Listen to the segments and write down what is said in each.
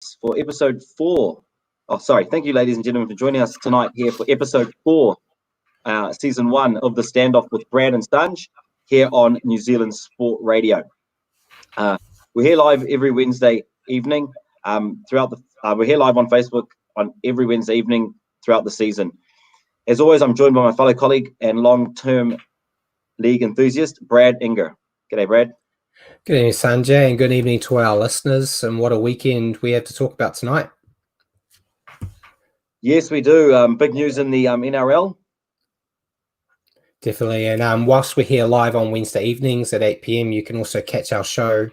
us for episode 4. Oh, sorry. Thank you, ladies and gentlemen, for joining us tonight here for episode 4, season 1 of the Standoff with Brad and Sanjay here on New Zealand Sport Radio. We're here live every Wednesday evening. We're here live on Facebook on every Wednesday evening throughout the season. As always, I'm joined by my fellow colleague and long-term league enthusiast, Brad Inger. G'day, Brad. Good evening, Sanjay, and good evening to our listeners. And what a weekend we have to talk about tonight. Yes, we do. Big news in the NRL. Definitely. And whilst we're here live on Wednesday evenings at 8 p.m, you can also catch our show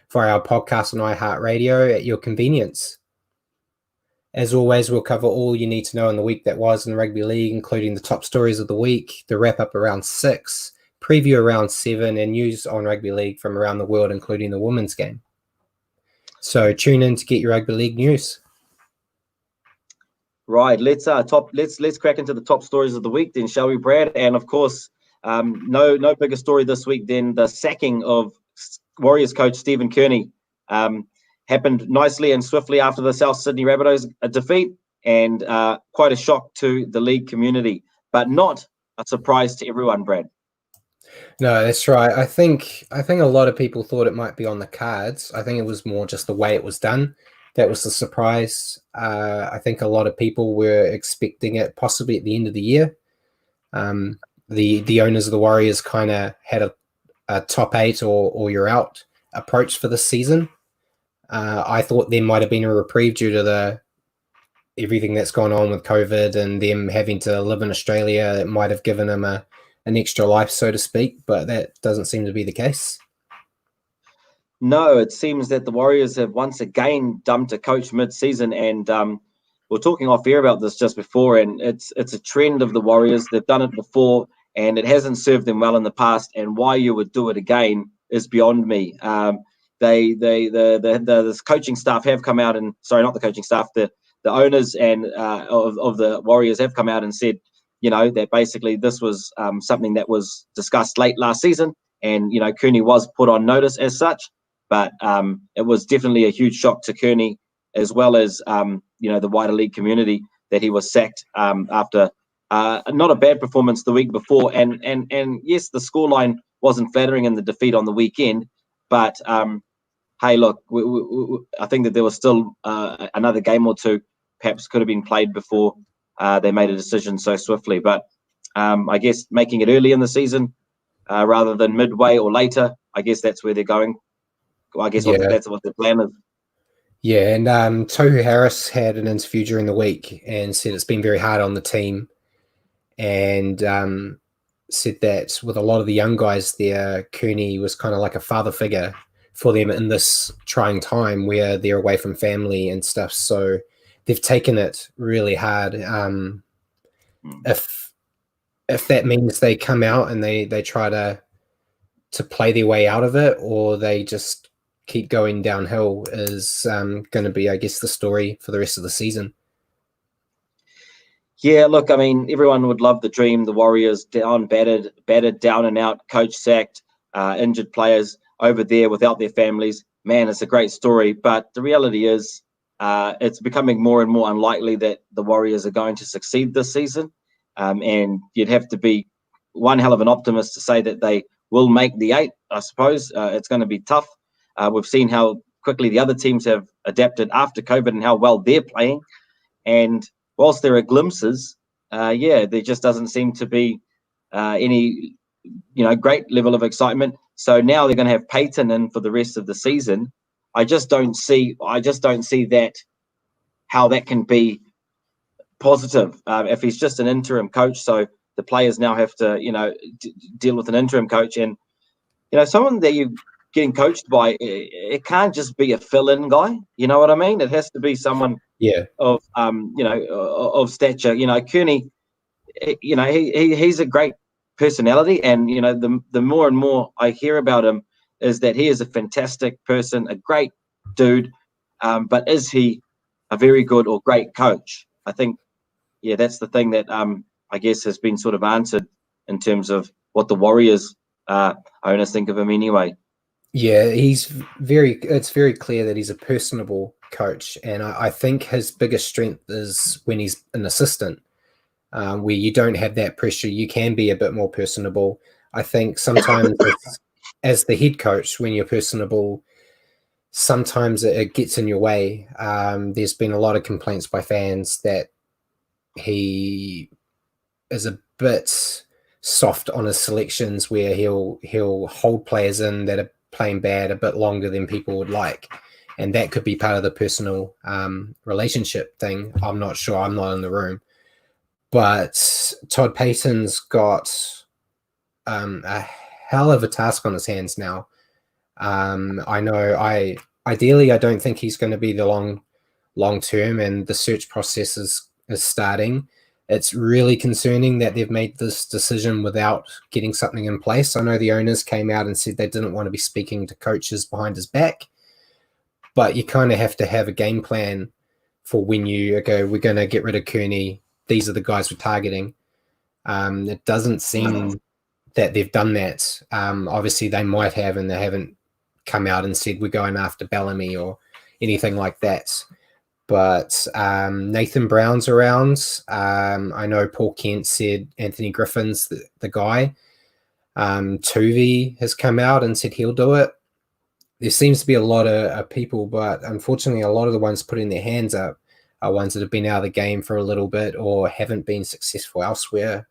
for our podcast on iHeartRadio at your convenience. As always, we'll cover all you need to know in the week that was in rugby league, including the top stories of the week, the wrap-up around 6, preview around 7, and news on rugby league from around the world, including the women's game. So tune in to get your rugby league news. Right, let's crack into the top stories of the week then, shall we, Brad? And of course, no bigger story this week than the sacking of Warriors coach Stephen Kearney. Happened nicely and swiftly after the South Sydney Rabbitohs defeat, and quite a shock to the league community, but not a surprise to everyone, Brad. No, that's right. I think a lot of people thought it might be on the cards. I think it was more just the way it was done. That was the surprise. I think a lot of people were expecting it possibly at the end of the year. The owners of the Warriors kind of had a top 8 or you're out approach for this season. I thought there might have been a reprieve due to everything that's gone on with COVID and them having to live in Australia. It might have given them an extra life, so to speak, but that doesn't seem to be the case. No, it seems that the Warriors have once again dumped a coach mid-season, and we're talking off air about this just before, and it's a trend of the Warriors. They've done it before, and it hasn't served them well in the past, and why you would do it again is beyond me. The coaching staff have come out, and sorry, not the coaching staff, the owners and of the Warriors have come out and said, that basically this was something that was discussed late last season, and Kearney was put on notice as such. But it was definitely a huge shock to Kearney, as well as the wider league community, that he was sacked after not a bad performance the week before. And yes, the scoreline wasn't flattering in the defeat on the weekend, but hey, look, I think that there was still another game or two perhaps could have been played before they made a decision so swiftly. But I guess making it early in the season rather than midway or later, I guess that's where they're going. I guess that's what the plan is. Yeah, and Tohu Harris had an interview during the week and said it's been very hard on the team, and said that with a lot of the young guys there, Kearney was kind of like a father figure for them in this trying time where they're away from family and stuff. So they've taken it really hard. If that means they come out and they try to play their way out of it, or they just keep going downhill, is going to be, I guess, the story for the rest of the season. Yeah, look, I mean, everyone would love the dream. The Warriors down, battered, down and out, coach sacked, injured players over there without their families. Man, it's a great story. But the reality is it's becoming more and more unlikely that the Warriors are going to succeed this season. And you'd have to be one hell of an optimist to say that they will make the 8, I suppose. It's going to be tough. We've seen how quickly the other teams have adapted after COVID and how well they're playing. And whilst there are glimpses, there just doesn't seem to be any, great level of excitement. So now they're going to have Peyton in for the rest of the season. I just don't see that, how that can be positive if he's just an interim coach. So the players now have to, deal with an interim coach, and someone that you're getting coached by, it can't just be a fill-in guy. You know what I mean? It has to be someone of stature. Kearney, he's a great personality, and the more and more I hear about him is that he is a fantastic person, a great dude, but is he a very good or great coach? I think that's the thing that I guess has been sort of answered in terms of what the Warriors owners think of him anyway. Yeah, it's very clear that he's a personable coach, and I think his biggest strength is when he's an assistant, where you don't have that pressure. You can be a bit more personable. I think sometimes as the head coach, when you're personable, sometimes it gets in your way. There's been a lot of complaints by fans that he is a bit soft on his selections, where he'll hold players in that are playing bad a bit longer than people would like, and that could be part of the personal relationship thing. I'm not sure. I'm not in the room, but Todd Payton's got a hell of a task on his hands now. Ideally, I don't think he's going to be the long term, and the search process is starting. It's really concerning that they've made this decision without getting something in place. I know the owners came out and said they didn't want to be speaking to coaches behind his back, but you kind of have to have a game plan for when you go, we're going to get rid of Kearney. These are the guys we're targeting. It doesn't seem that they've done that. Obviously, they might have, and they haven't come out and said we're going after Bellamy or anything like that. But Nathan Brown's around. I know Paul Kent said Anthony Griffin's the guy. Tuvi has come out and said he'll do it. There seems to be a lot of people, but unfortunately, a lot of the ones putting their hands up are ones that have been out of the game for a little bit or haven't been successful elsewhere.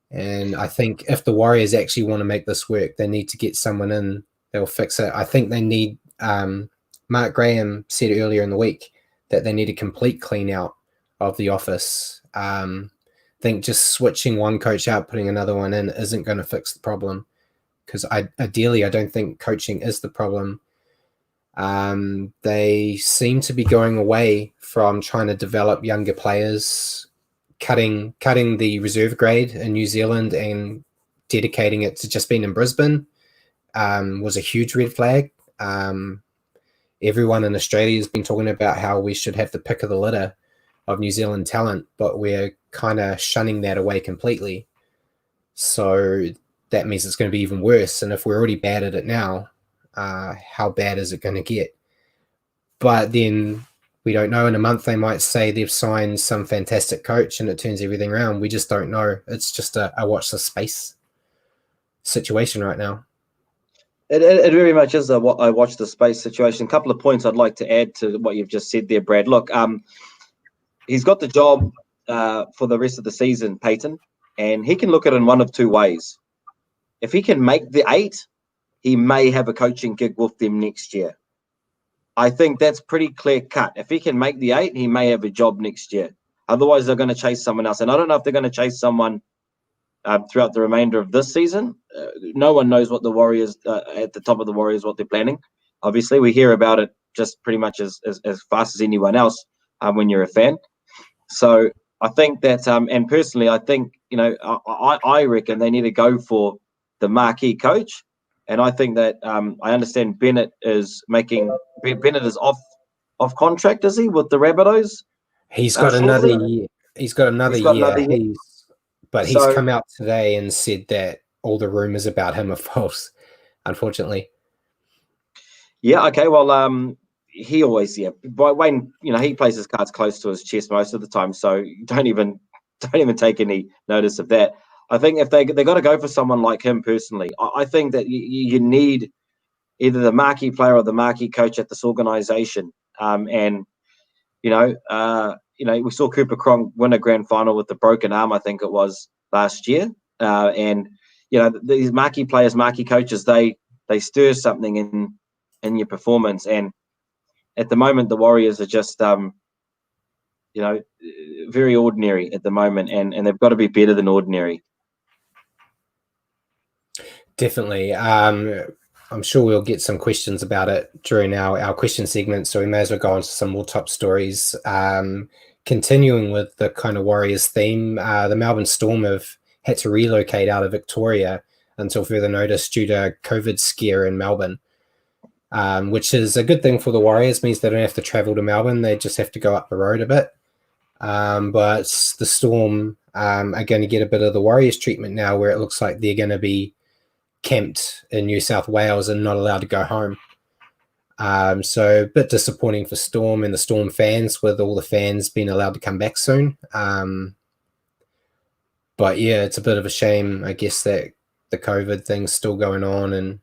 And I think if the Warriors actually want to make this work, they need to get someone in that'll fix it. I think they need, Mark Graham said earlier in the week that they need a complete clean out of the office. I think just switching one coach out, putting another one in isn't going to fix the problem, because ideally I don't think coaching is the problem. They seem to be going away from trying to develop younger players, cutting the reserve grade in New Zealand and dedicating it to just being in Brisbane was a huge red flag. Everyone in Australia has been talking about how we should have the pick of the litter of New Zealand talent, but we're kind of shunning that away completely. So that means it's going to be even worse. And if we're already bad at it now, how bad is it going to get? But then we don't know. In a month, they might say they've signed some fantastic coach and it turns everything around. We just don't know. It's just a watch the space situation right now. It very much is a watch the space situation. A couple of points I'd like to add to what you've just said there, Brad. Look, he's got the job for the rest of the season, Payton, and he can look at it in one of two ways. If he can make the 8, he may have a coaching gig with them next year. I think that's pretty clear cut. If he can make the 8, he may have a job next year. Otherwise, they're going to chase someone else. And I don't know if they're going to chase someone throughout the remainder of this season. No one knows what the Warriors, at the top of the Warriors, what they're planning. Obviously, we hear about it just pretty much as fast as anyone else when you're a fan. So I think that, and personally, I think, I reckon they need to go for the marquee coach. And I think that I understand Bennett is off contract, is he, with the Rabbitohs? He's got another year. He's got another year. He's come out today and said that all the rumors about him are false, unfortunately. Yeah, okay. Well, he always, Wayne, he plays his cards close to his chest most of the time, so don't even take any notice of that. I think if they got to go for someone like him personally, I think that you need either the marquee player or the marquee coach at this organization. We saw Cooper Cronk win a grand final with the broken arm, I think it was last year. These marquee players, marquee coaches, they stir something in your performance. And at the moment, the Warriors are just, very ordinary at the moment, and they've got to be better than ordinary. Definitely. I'm sure we'll get some questions about it during our question segment, so we may as well go on to some more top stories. Continuing with the kind of Warriors theme, the Melbourne Storm have had to relocate out of Victoria until further notice due to COVID scare in Melbourne, which is a good thing for the Warriors. Means they don't have to travel to Melbourne. They just have to go up the road a bit. But the Storm are going to get a bit of the Warriors treatment now, where it looks like they're going to be camped in New South Wales and not allowed to go home. So a bit disappointing for Storm and the Storm fans, with all the fans being allowed to come back soon. But yeah, it's a bit of a shame, I guess, that the COVID thing's still going on and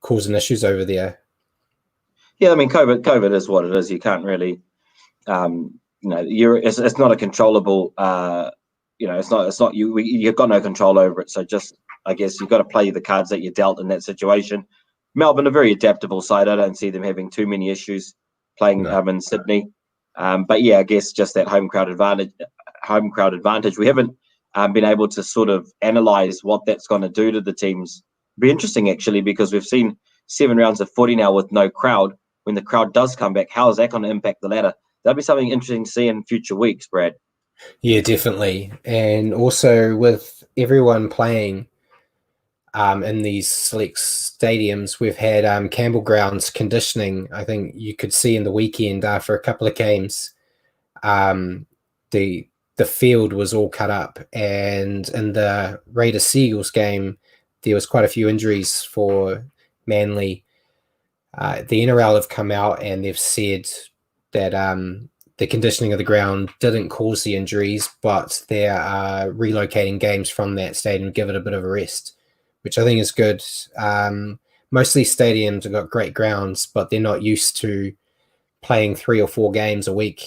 causing issues over there. Yeah, I mean, COVID is what it is. You can't really, it's not a controllable. It's not you've got no control over it. So just, I guess, you've got to play the cards that you're dealt in that situation. Melbourne, a very adaptable side. I don't see them having too many issues playing in Sydney. But yeah, I guess just that home crowd advantage. We haven't been able to sort of analyze what that's going to do to the teams. It'll be interesting, actually, because we've seen 7 rounds of footy now with no crowd. When the crowd does come back, how is that going to impact the ladder? That'll be something interesting to see in future weeks, Brad. Yeah, definitely. And also with everyone playing in these select stadiums, we've had Campbell Grounds conditioning. I think you could see in the weekend after a couple of games, the field was all cut up. And in the Raiders Seagulls game, there was quite a few injuries for Manly. The NRL have come out and they've said that the conditioning of the ground didn't cause the injuries, but they are relocating games from that stadium to give it a bit of a rest, which I think is good. Most of these stadiums have got great grounds, but they're not used to playing 3 or 4 games a week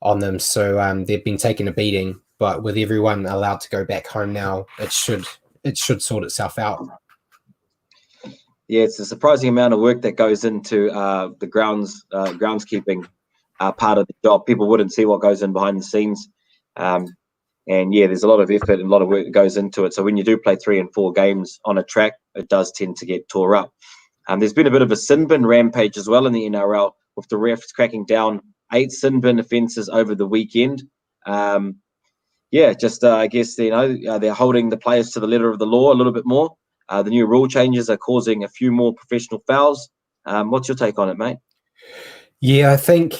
on them. So they've been taking a beating, but with everyone allowed to go back home now, it should sort itself out. Yeah, it's a surprising amount of work that goes into the groundskeeping part of the job. People wouldn't see what goes in behind the scenes. And yeah, there's a lot of effort and a lot of work that goes into it. So when you do play 3 and 4 games on a track, it does tend to get tore up. There's been a bit of a sin bin rampage as well in the NRL, with the refs cracking down 8 sin bin offences over the weekend. I guess, they're holding the players to the letter of the law a little bit more. The new rule changes are causing a few more professional fouls. What's your take on it, mate? Yeah, I think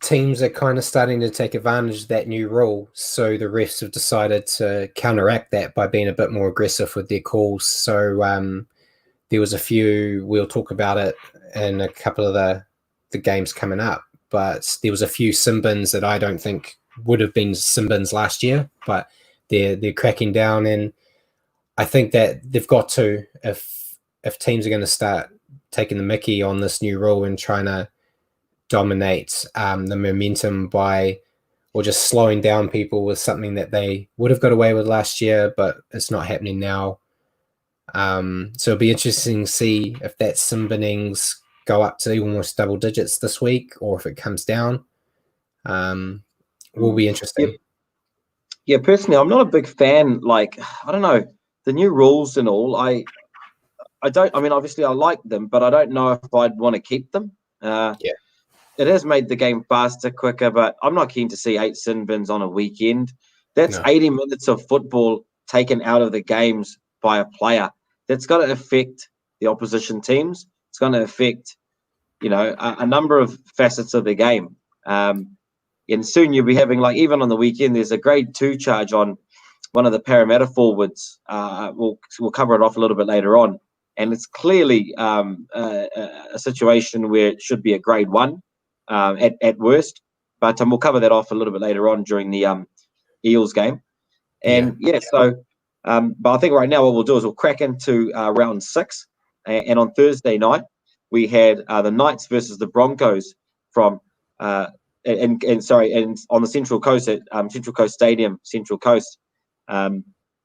teams are kind of starting to take advantage of that new rule. So the refs have decided to counteract that by being a bit more aggressive with their calls. So there was a few, we'll talk about it in a couple of the games coming up, but there was a few sin bins that I don't think would have been sin bins last year, but they're cracking down. And I think that they've got to, if teams are going to start taking the mickey on this new rule and trying to dominate the momentum or just slowing down people with something that they would have got away with last year, but it's not happening now. So it'll be interesting to see if that sin binnings go up to almost double digits this week, or if it comes down. Will be interesting. Yeah, personally, I'm not a big fan. Like, I don't know, the new rules and all. I mean, obviously, I like them, but I don't know if I'd want to keep them. It has made the game faster, quicker, but I'm not keen to see 8 sin bins on a weekend. That's 80 minutes of football taken out of the games by a player. That's going to affect the opposition teams. It's going to affect, a number of facets of the game. And soon you'll be having, like, even on the weekend, there's a grade 2 charge on one of the Parramatta forwards. We'll cover it off a little bit later on. And it's clearly a situation where it should be a grade 1 at worst. But we'll cover that off a little bit later on during the Eels game. And but I think right now what we'll do is we'll crack into round 6. And on Thursday night, we had the Knights versus the Broncos from on the Central Coast at Central Coast Stadium, Central Coast. How'd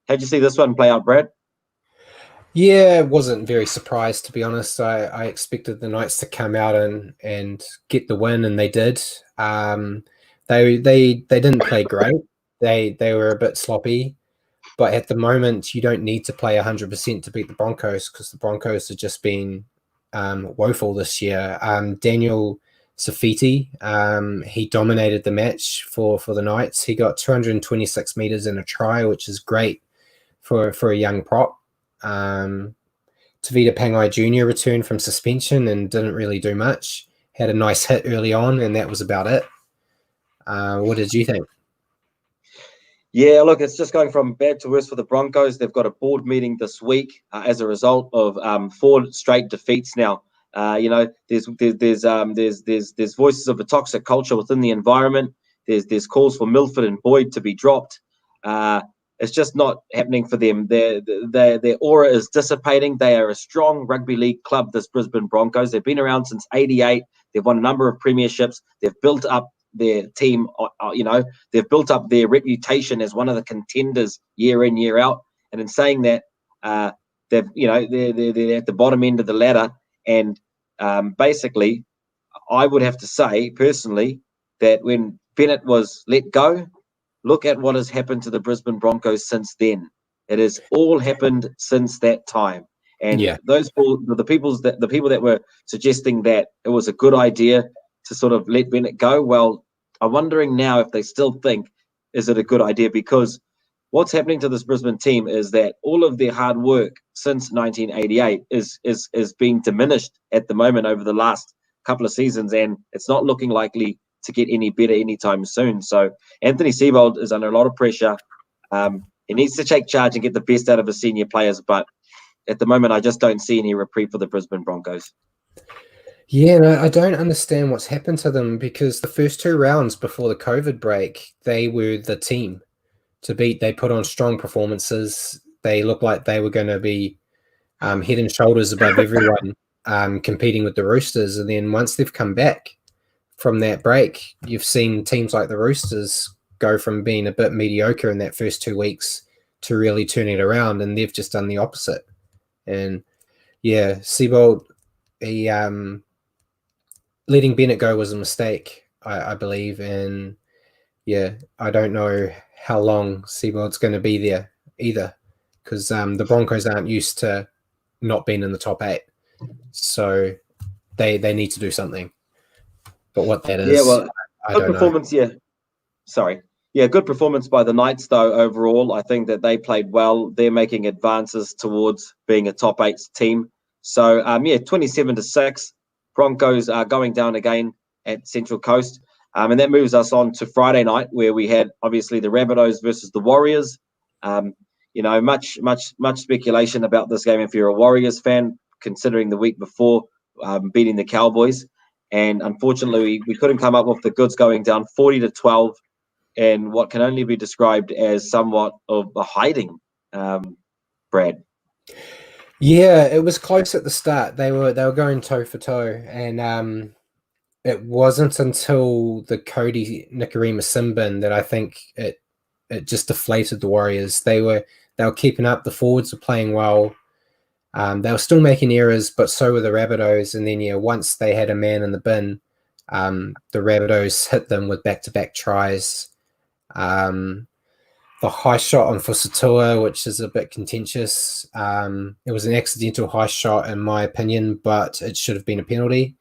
you see this one play out, Brad? Yeah, wasn't very surprised, to be honest. I expected the Knights to come out and get the win, and they did. They didn't play great. They were a bit sloppy, but at the moment you don't need to play 100% to beat the Broncos, because the Broncos have just been woeful this year. Daniel Safiti, he dominated the match for the Knights. He got 226 meters in a try, which is great for a young prop. Tavita Pangai Jr. returned from suspension and didn't really do much. Had a nice hit early on, and that was about it. What did you think? Yeah, look, it's just going from bad to worse for the Broncos. They've got a board meeting this week as a result of 4 straight defeats now There's voices of a toxic culture within the environment. There's calls for Milford and Boyd to be dropped. It's just not happening for them. Their aura is dissipating. They are a strong rugby league club, this Brisbane Broncos. They've been around since '88. They've won a number of premierships. They've built up their team. They've built up their reputation as one of the contenders year in, year out. And in saying that, they're at the bottom end of the ladder. And basically, I would have to say personally that when Bennett was let go, look at what has happened to the Brisbane Broncos since then. It has all happened since that time. And the people that were suggesting that it was a good idea to sort of let Bennett go, well, I'm wondering now if they still think, is it a good idea? Because what's happening to this Brisbane team is that all of their hard work since 1988 is being diminished at the moment over the last couple of seasons, and it's not looking likely to get any better anytime soon. So Anthony Seibold is under a lot of pressure. He needs to take charge and get the best out of his senior players, but at the moment, I just don't see any reprieve for the Brisbane Broncos. Yeah, no, I don't understand what's happened to them, because the first 2 rounds before the COVID break, they were the team to beat. They put on strong performances. They looked like they were going to be head and shoulders above everyone, competing with the Roosters. And then once they've come back from that break, you've seen teams like the Roosters go from being a bit mediocre in that first 2 weeks to really turn it around, and they've just done the opposite. And yeah, Seibold, letting Bennett go was a mistake, I believe. And yeah, I don't know how long Seibold's going to be there either, because the Broncos aren't used to not being in the top 8. So they need to do something. But what that is, I don't performance, know. Good performance by the Knights, though, overall. I think that they played well. They're making advances towards being a top 8 team. So, 27-6. Broncos are going down again at Central Coast. And that moves us on to Friday night, where we had, obviously, the Rabbitohs versus the Warriors. Much speculation about this game if you're a Warriors fan, considering the week before beating the Cowboys. And unfortunately, we couldn't come up with the goods, going down 40-12 in what can only be described as somewhat of a hiding, Brad. Yeah, it was close at the start. They were going toe for toe, and it wasn't until the Cody Nikorima sin bin that I think it just deflated the Warriors. They were keeping up. The forwards were playing well. They were still making errors, but so were the Rabbitohs. And then once they had a man in the bin, the Rabbitohs hit them with back-to-back tries. The high shot on Fusatua, which is a bit contentious. It was an accidental high shot, in my opinion, but it should have been a penalty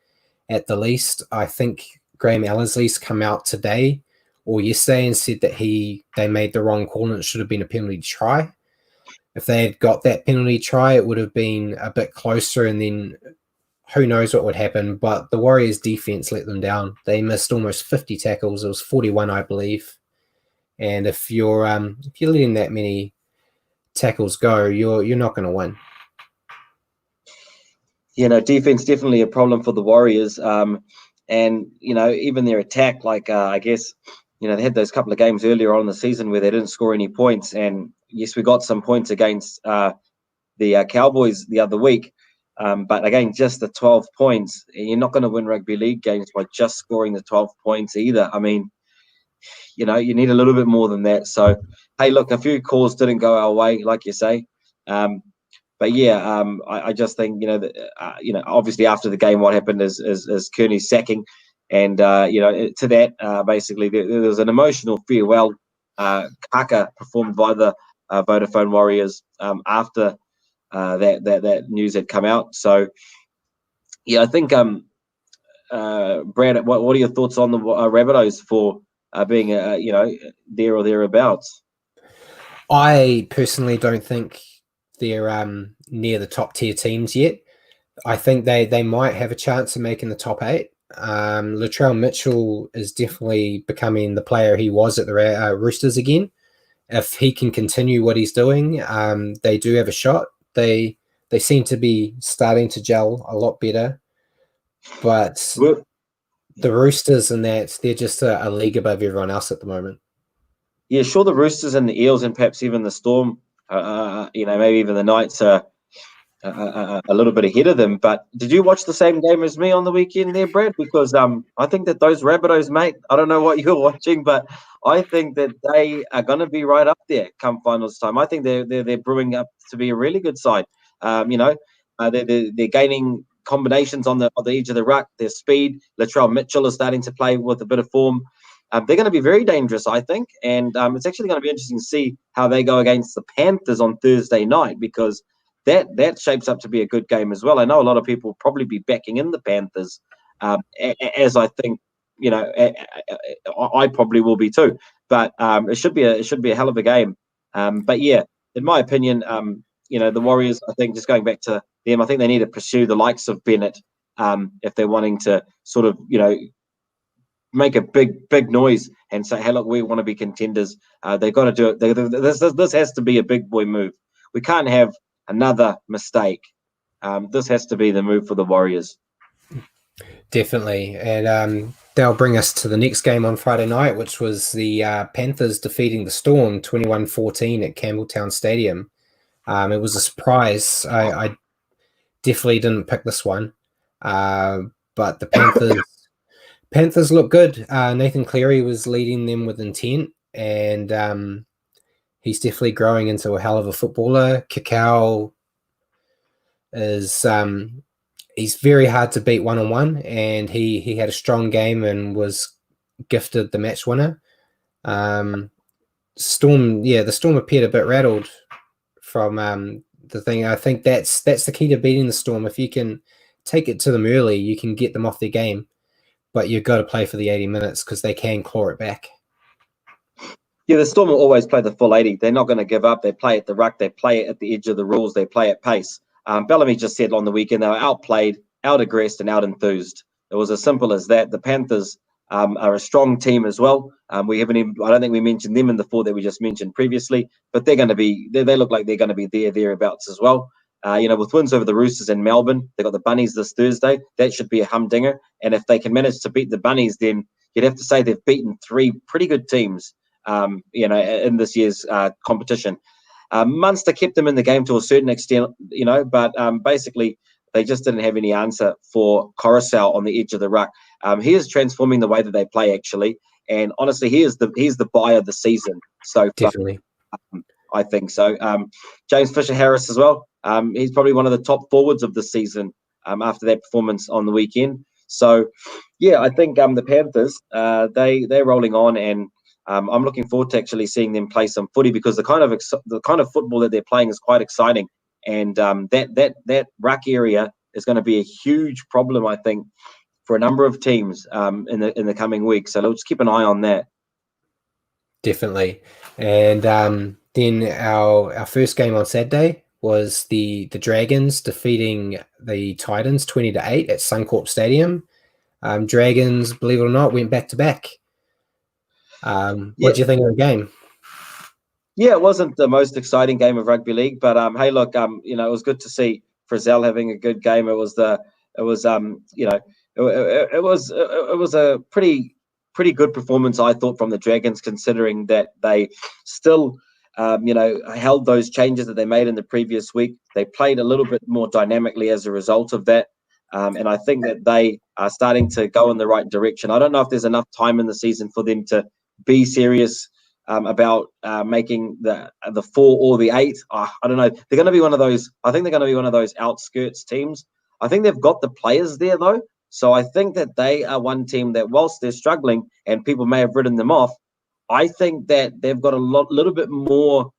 at the least. I think Graham Ellersly's come out today or yesterday and said that they made the wrong call and it should have been a penalty try. If they had got that penalty try, it would have been a bit closer, and then who knows what would happen. But the Warriors' defense let them down. They missed almost 50 tackles. It was 41, I believe. And if you're letting that many tackles go, you're not going to win. Defense definitely a problem for the Warriors. And even their attack, I guess, they had those couple of games earlier on in the season where they didn't score any points. And yes, we got some points against the Cowboys the other week. But again, just the 12 points, you're not going to win rugby league games by just scoring the 12 points either. I mean, you need a little bit more than that. So, hey, look, a few calls didn't go our way, like you say. But yeah, I just think, obviously after the game, what happened is Kearney's sacking. And, to that, basically, there was an emotional farewell kaka performed by the Vodafone Warriors after that news had come out. So, yeah, I think, Brad, what are your thoughts on the Rabbitohs for being, there or thereabouts? I personally don't think they're near the top tier teams yet. I think they might have a chance of making the top 8. Latrell Mitchell is definitely becoming the player he was at the Roosters again. If he can continue what he's doing, they do have a shot. They seem to be starting to gel a lot better. But the Roosters and that, they're just a league above everyone else at the moment. Yeah, sure, the Roosters and the Eels and perhaps even the Storm, maybe even the Knights are a little bit ahead of them. But did you watch the same game as me on the weekend there, Brad? Because I think that those Rabbitohs, mate, I don't know what you're watching, but I think that they are going to be right up there come finals time. I think they're brewing up to be a really good side. They're gaining combinations on the edge of the ruck. Their speed. Latrell Mitchell is starting to play with a bit of form. They're going to be very dangerous, I think, and it's actually going to be interesting to see how they go against the Panthers on Thursday night, because that shapes up to be a good game as well. I know a lot of people will probably be backing in the Panthers, as I think, I probably will be too. But it should be a hell of a game. But yeah, in my opinion, the Warriors, I think, just going back to them, I think they need to pursue the likes of Bennett if they're wanting to sort of, make a big noise and say, hey, look, we want to be contenders. They've got to do it. This has to be a big boy move. We can't have another mistake. This has to be the move for the Warriors. Definitely. And they'll bring us to the next game on Friday night, which was the Panthers defeating the Storm 21-14 at Campbelltown Stadium. It was a surprise. I definitely didn't pick this one. But the Panthers look good. Nathan Cleary was leading them with intent, and he's definitely growing into a hell of a footballer. Cacao is he's very hard to beat one-on-one, and he had a strong game and was gifted the match winner. The Storm appeared a bit rattled from the thing. I think that's the key to beating the Storm. If you can take it to them early, you can get them off their game. But you've got to play for the 80 minutes because they can claw it back. Yeah, the Storm will always play the full 80. They're not going to give up. They play at the ruck. They play at the edge of the rules. They play at pace. Bellamy just said on the weekend they were outplayed, out-aggressed, and out-enthused. It was as simple as that. The Panthers are a strong team as well. I don't think we mentioned them in the four that we just mentioned previously, but they're going to be. They look like they're going to be thereabouts as well. With wins over the Roosters in Melbourne, they've got the Bunnies this Thursday. That should be a humdinger. And if they can manage to beat the Bunnies, then you'd have to say they've beaten three pretty good teams, in this year's competition. Munster kept them in the game to a certain extent, but basically they just didn't have any answer for Coruscant on the edge of the ruck. He is transforming the way that they play, actually. And honestly, he's the buy of the season so far. Definitely. I think so. James Fisher-Harris as well. He's probably one of the top forwards of the season after that performance on the weekend. So, yeah, I think the Panthers, they're rolling on, and I'm looking forward to actually seeing them play some footy, because the kind of football that they're playing is quite exciting, and that ruck area is going to be a huge problem, I think, for a number of teams in the coming weeks. So let's keep an eye on that. Definitely. And then our first game on Saturday was the Dragons defeating the Titans 20-8 at Suncorp Stadium. Dragons, believe it or not, went back to back. What do you think of the game? Yeah, it wasn't the most exciting game of rugby league, but hey, look, it was good to see Frizzell having a good game. It was a pretty good performance, I thought, from the Dragons, considering that they still, held those changes that they made in the previous week. They played a little bit more dynamically as a result of that. And I think that they are starting to go in the right direction. I don't know if there's enough time in the season for them to be serious about making the 4 or the 8. I don't know. They're going to be one of those. I think they're going to be one of those outskirts teams. I think they've got the players there, though. So I think that they are one team that, whilst they're struggling and people may have written them off, I think that they've got a little bit more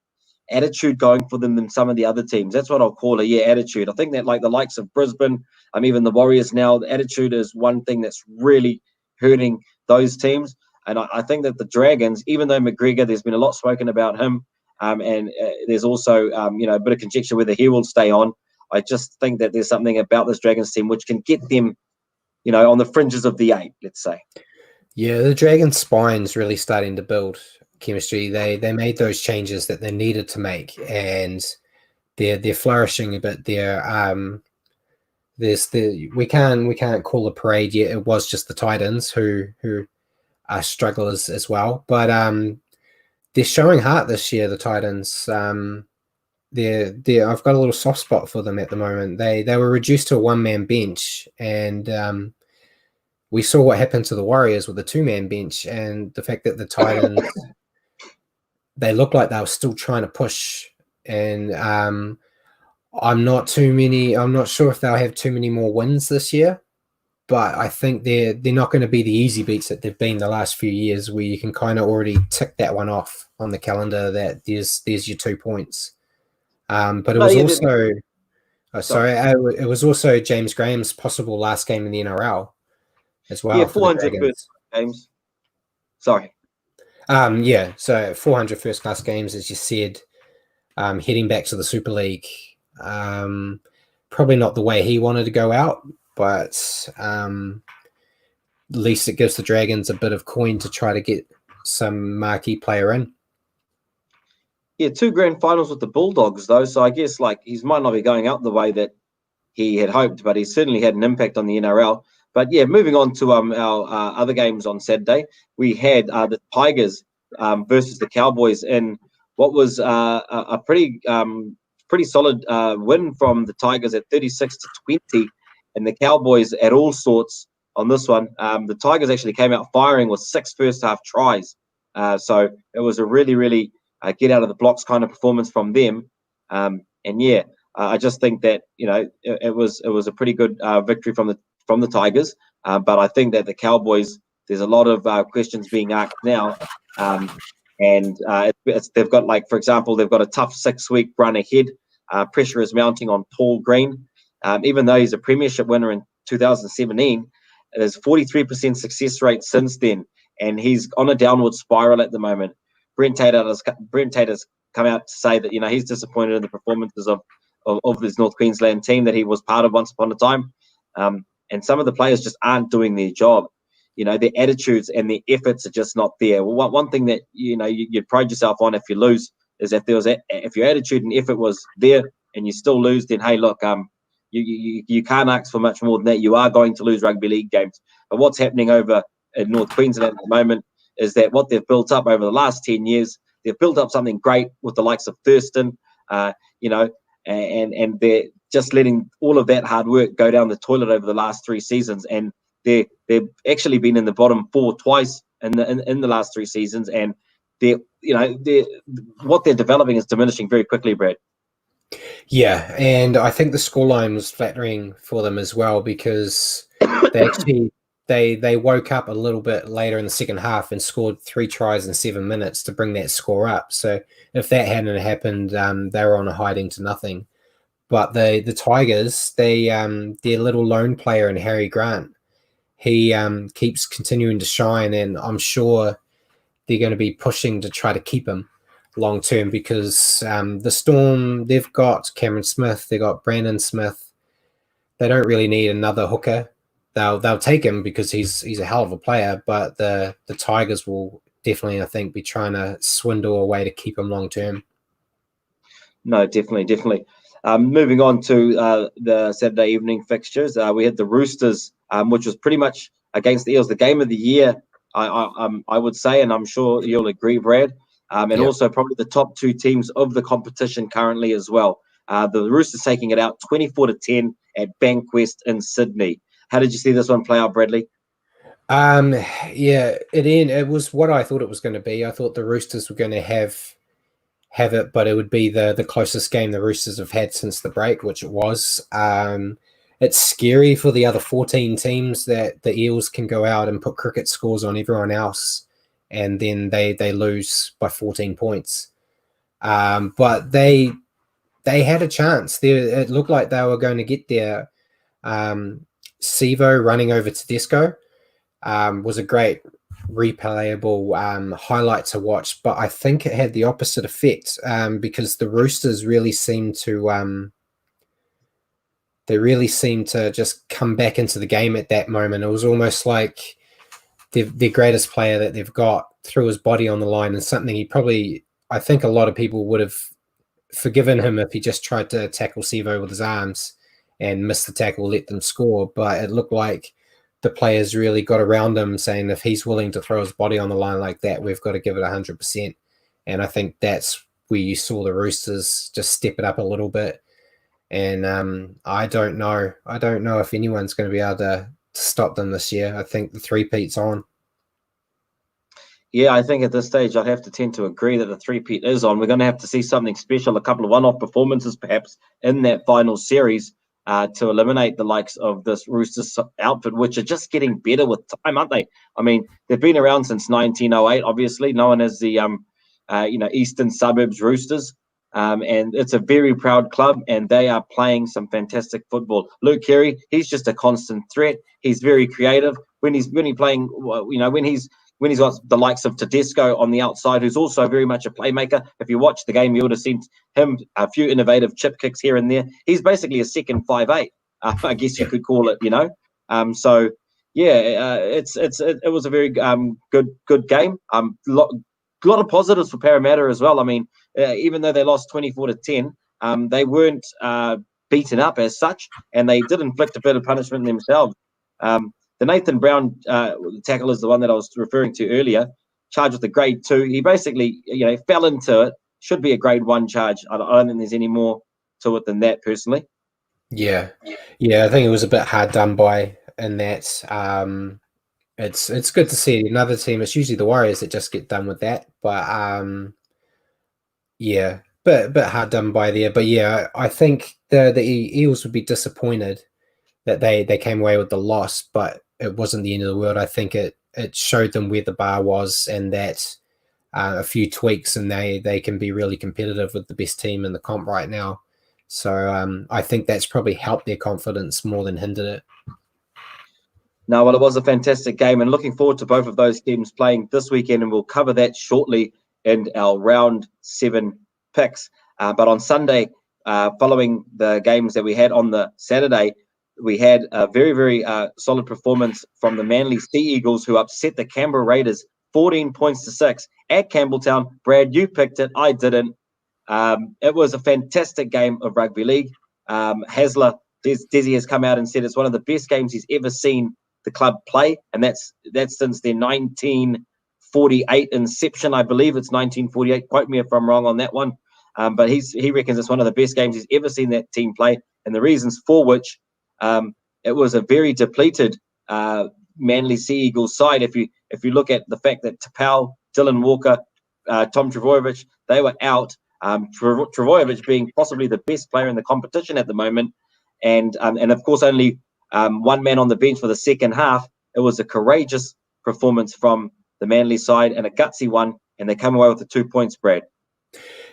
attitude going for them than some of the other teams. That's what I'll call attitude. I think that, like the likes of Brisbane, even the Warriors now, the attitude is one thing that's really hurting those teams. And I think that the Dragons, even though McGregor, there's been a lot spoken about him, and there's also a bit of conjecture whether he will stay on. I just think that there's something about this Dragons team which can get them, on the fringes of the 8, let's say. Yeah, the Dragons' spine's really starting to build chemistry. They made those changes that they needed to make, and they're flourishing a bit. we can't call a parade yet. It was just the Titans who are strugglers as well, but they're showing heart this year. The Titans, I've got a little soft spot for them at the moment. They were reduced to a one-man bench, and we saw what happened to the Warriors with a two-man bench, and the fact that the Titans they look like they were still trying to push, and I'm not sure if they'll have too many more wins this year, but I think they're not going to be the easy beats that they've been the last few years, where you can kind of already tick that one off on the calendar that there's your 2 points. But it was also it was also James Graham's possible last game in the NRL as well. Yeah, 400 first games. Sorry. So 400 first class games, as you said, heading back to the Super League. Probably not the way he wanted to go out, but at least it gives the Dragons a bit of coin to try to get some marquee player in. Yeah, 2 grand finals with the Bulldogs, though, so I guess he might not be going out the way that he had hoped, but he certainly had an impact on the NRL. But yeah, moving on to our other games on Saturday, we had the Tigers versus the Cowboys in what was a pretty solid win from the Tigers at 36-20, and the Cowboys at all sorts on this one. The Tigers actually came out firing with 6 first half tries, so it was a really get out of the blocks kind of performance from them. I just think that it was a pretty good victory from the Tigers, but I think that the Cowboys, there's a lot of questions being asked now, and they've got, for example, they've got a tough 6-week run ahead. Pressure is mounting on Paul Green, even though he's a premiership winner in 2017. There's 43% success rate since then, and he's on a downward spiral at the moment. Brent Taylor's come out to say that he's disappointed in the performances of this North Queensland team that he was part of once upon a time, and some of the players just aren't doing their job. Their attitudes and their efforts are just not there. Well, one thing that you'd pride yourself on if you lose is if your attitude and effort was there and you still lose, then hey, look, you can't ask for much more than that. You are going to lose rugby league games. But what's happening over in North Queensland at the moment is that what they've built up over the last 10 years, they've built up something great with the likes of Thurston, and they're just letting all of that hard work go down the toilet over the last 3 seasons, and they've actually been in the bottom 4 twice in the last 3 seasons, and what they're developing is diminishing very quickly, Brad. Yeah, and I think the scoreline was flattering for them as well, because they actually they woke up a little bit later in the second half and scored 3 tries in 7 minutes to bring that score up. So if that hadn't happened, they were on a hiding to nothing. But the Tigers, their little lone player in Harry Grant, he keeps continuing to shine, and I'm sure they're going to be pushing to try to keep him long term, because the Storm, they've got Cameron Smith, they've got Brandon Smith. They don't really need another hooker. They'll take him because he's a hell of a player, but the Tigers will definitely, I think, be trying to swindle a way to keep him long term. No, definitely. Moving on to the Saturday evening fixtures, we had the Roosters, which was pretty much against the Eels, the game of the year, I would say, and I'm sure you'll agree, Brad, and also probably the top 2 teams of the competition currently as well. The Roosters taking it out 24-10 at Bankwest in Sydney. How did you see this one play out, Bradley? It was what I thought it was going to be. I thought the Roosters were going to have it, but it would be the closest game the Roosters have had since the break, which it was. It's scary for the other 14 teams that the Eels can go out and put cricket scores on everyone else, and then they lose by 14 points. But they had a chance. It looked like they were going to get there. Sevo running over Tedesco was a great replayable highlight to watch, but I think it had the opposite effect, because the Roosters really seemed to just come back into the game at that moment. It was almost like their greatest player that they've got threw his body on the line, and something I think a lot of people would have forgiven him if he just tried to tackle Sevo with his arms, and missed the tackle, let them score. But it looked like the players really got around him, saying if he's willing to throw his body on the line like that, we've got to give it 100%. And I think that's where you saw the Roosters just step it up a little bit. And I don't know if anyone's going to be able to stop them this year. I think the three-peat's on. Yeah, I think at this stage I'd have to tend to agree that the three-peat is on. We're going to have to see something special, a couple of one-off performances perhaps in that final series to eliminate the likes of this Roosters outfit, which are just getting better with time, aren't they? I mean, they've been around since 1908, obviously, known as the Eastern Suburbs Roosters. And it's a very proud club, and they are playing some fantastic football. Luke Keary, he's just a constant threat. He's very creative when he's playing. When he's got the likes of Tedesco on the outside, who's also very much a playmaker. If you watch the game, you would have seen him a few innovative chip kicks here and there. He's basically a second 5'8", I guess you could call it. It was a very good game. Lot of positives for Parramatta as well. I mean, even though they lost 24-10, they weren't beaten up as such, and they did inflict a bit of punishment themselves. The Nathan Brown tackle is the one that I was referring to earlier, charged with a grade 2. He basically, fell into it. Should be a grade 1 charge. I don't think there's any more to it than that, personally. Yeah. I think it was a bit hard done by in that. It's good to see another team. It's usually the Warriors that just get done with that, but bit hard done by there. But yeah, I think the Eels would be disappointed that they came away with the loss, but it wasn't the end of the world. I think it showed them where the bar was, and that a few tweaks and they can be really competitive with the best team in the comp right now. So I think that's probably helped their confidence more than hindered it. No, well, it was a fantastic game, and looking forward to both of those teams playing this weekend, and we'll cover that shortly in our round 7 picks. But on Sunday, following the games that we had on the Saturday, we had a very, very solid performance from the Manly Sea Eagles, who upset the Canberra Raiders 14 points to 6 at Campbelltown. Brad, you picked it. I didn't. It was a fantastic game of rugby league. Hasler, Desi has come out and said it's one of the best games he's ever seen the club play, and that's since their 1948 inception. I believe it's 1948. Quote me if I'm wrong on that one. But he reckons it's one of the best games he's ever seen that team play, and the reasons for which it was a very depleted Manly Sea Eagles side. If you look at the fact that Tapau, Dylan Walker, Tom Trbojevic, they were out. Trbojevic being possibly the best player in the competition at the moment, and of course only one man on the bench for the second half. It was a courageous performance from the Manly side and a gutsy one, and they come away with the 2 points, Brad.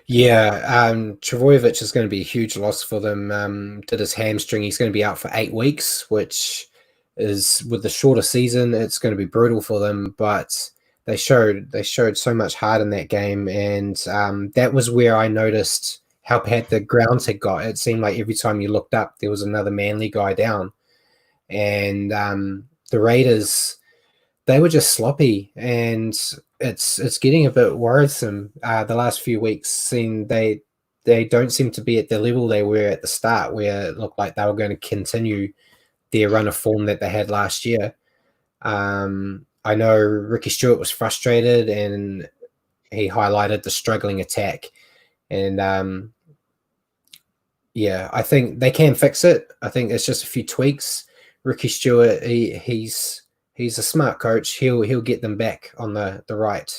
Yeah, Trbojevic is going to be a huge loss for them. Did his hamstring. He's going to be out for 8 weeks, which is, with the shorter season, it's going to be brutal for them. But they showed so much heart in that game, and that was where I noticed how bad the grounds had got. It seemed like every time you looked up, there was another Manly guy down, and the Raiders, they were just sloppy, and it's getting a bit worrisome the last few weeks, seeing they don't seem to be at the level they were at the start, where it looked like they were going to continue their run of form that they had last year. I know Ricky Stewart was frustrated, and he highlighted the struggling attack, and I think they can fix it. I think it's just a few tweaks. Ricky Stewart, he's a smart coach. He'll get them back on the right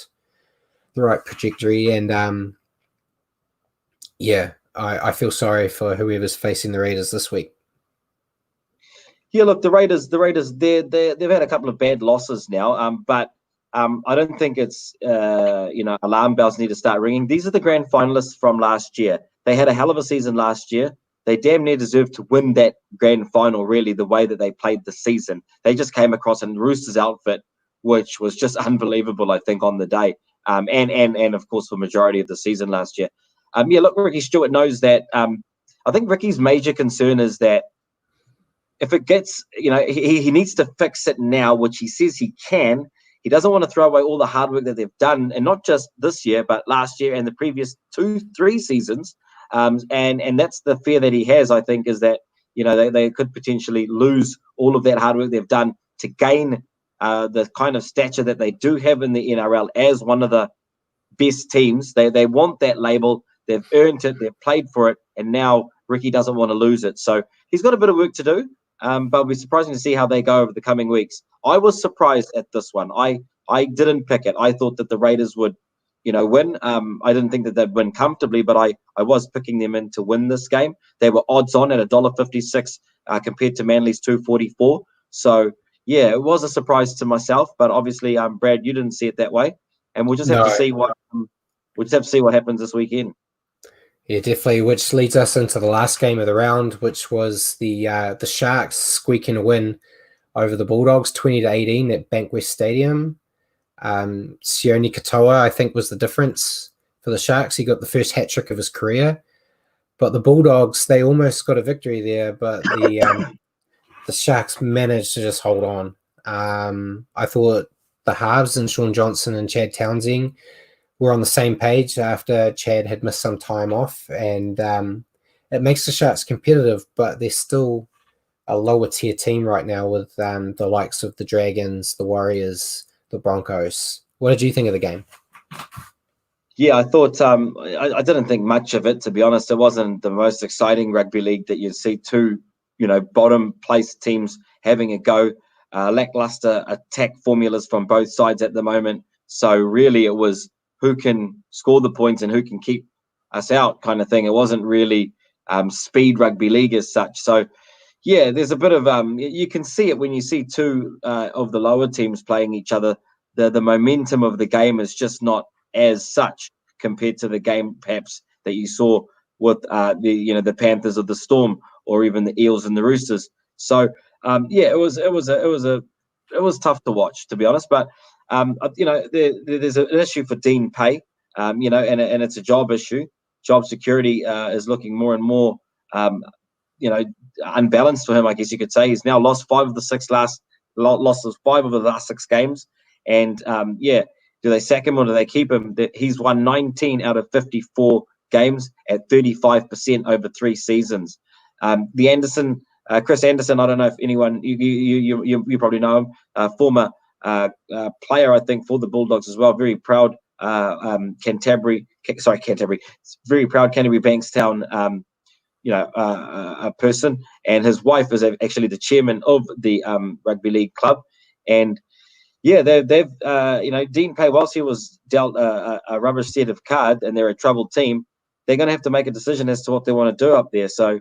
trajectory. And I feel sorry for whoever's facing the Raiders this week. Yeah, look, the Raiders, they've had a couple of bad losses now, but I don't think it's alarm bells need to start ringing. These are the grand finalists from last year. They had a hell of a season last year. They damn near deserved to win that grand final, really, the way that they played the season. They just came across in Roosters outfit, which was just unbelievable, I think, on the day. And of course, the majority of the season last year. Look, Ricky Stewart knows that. I think Ricky's major concern is that if it gets, he needs to fix it now, which he says he can. He doesn't want to throw away all the hard work that they've done, and not just this year, but last year and the previous 2-3 seasons. And that's the fear that he has, I think, is that they could potentially lose all of that hard work they've done to gain the kind of stature that they do have in the NRL as one of the best teams. They want that label. They've earned it. They've played for it. And now Ricky doesn't want to lose it. So he's got a bit of work to do. But it'll be surprising to see how they go over the coming weeks. I was surprised at this one. I didn't pick it. I thought that the Raiders would, win. I didn't think that they'd win comfortably, but I was picking them in to win this game. They were odds on at $1.56 compared to Manly's $2.44. So yeah, it was a surprise to myself. But obviously, Brad, you didn't see it that way, and we'll just have to see what happens this weekend. Yeah, definitely. Which leads us into the last game of the round, which was the Sharks squeaking a win over the Bulldogs, 20-18 at Bankwest Stadium. Sione Katoa, I think, was the difference for the Sharks. He got the first hat trick of his career, but the Bulldogs, they almost got a victory there, but the Sharks managed to just hold on. I thought the halves and Sean Johnson and Chad Townsend were on the same page after Chad had missed some time off, and it makes the Sharks competitive, but they're still a lower tier team right now with the likes of the Dragons, the Warriors, the Broncos. What did you think of the game? Yeah, I thought I didn't think much of it, to be honest. It wasn't the most exciting rugby league that you'd see two, bottom place teams having a go. Lackluster attack formulas from both sides at the moment. So really it was who can score the points and who can keep us out kind of thing. It wasn't really speed rugby league as such. So yeah, there's a bit of you can see it when you see two of the lower teams playing each other. The momentum of the game is just not as such compared to the game perhaps that you saw with the Panthers of the Storm or even the Eels and the Roosters. So it was tough to watch, to be honest. But there's an issue for Dean Pay, and it's a job issue. Job security is looking more and more unbalanced for him, I guess you could say. He's now lost five of the last 6 games. And do they sack him or do they keep him? He's won 19 out of 54 games at 35% over 3 seasons. Chris Anderson, I don't know if anyone, you probably know him, former player, I think, for the Bulldogs as well. Very proud Canterbury, very proud Canterbury Bankstown a person, and his wife is actually the chairman of the rugby league club. And yeah, they've Dean Pay, whilst he was dealt a rubbish set of card and they're a troubled team, they're going to have to make a decision as to what they want to do up there. So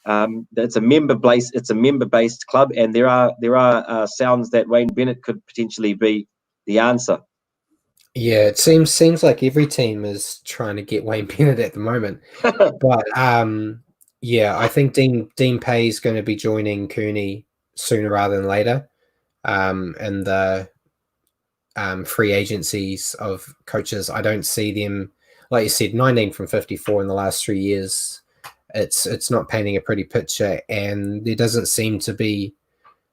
it's a member-based club, and there are sounds that Wayne Bennett could potentially be the answer. Yeah, it seems like every team is trying to get Wayne Bennett at the moment. But yeah, I think Dean Pay is going to be joining Cooney sooner rather than later. And the free agencies of coaches, I don't see them, like you said, 19 from 54 in the last 3 years. It's not painting a pretty picture, and there doesn't seem to be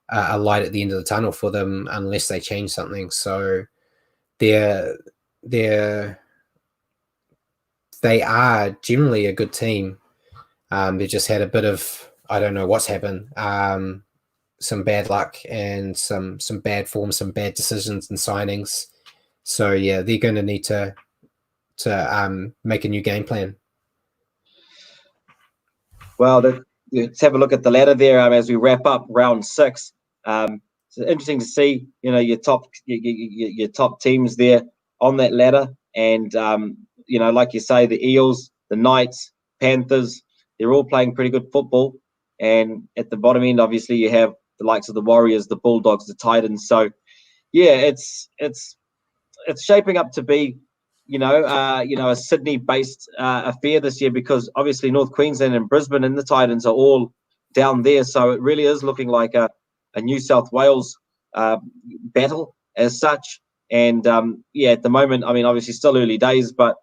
a light at the end of the tunnel for them unless they change something. So they are generally a good team. They just had a bit of, I don't know what's happened, some bad luck and some bad form, some bad decisions and signings. So yeah, they're going to need to make a new game plan. Well, let's have a look at the ladder there as we wrap up round 6. It's interesting to see, your top teams there on that ladder, and like you say, the Eels, the Knights, Panthers, they're all playing pretty good football. And at the bottom end, obviously, you have the likes of the Warriors, the Bulldogs, the Titans. So yeah, it's shaping up to be a Sydney-based affair this year, because obviously North Queensland and Brisbane and the Titans are all down there. So it really is looking like a New South Wales battle as such. And at the moment, I mean, obviously still early days, but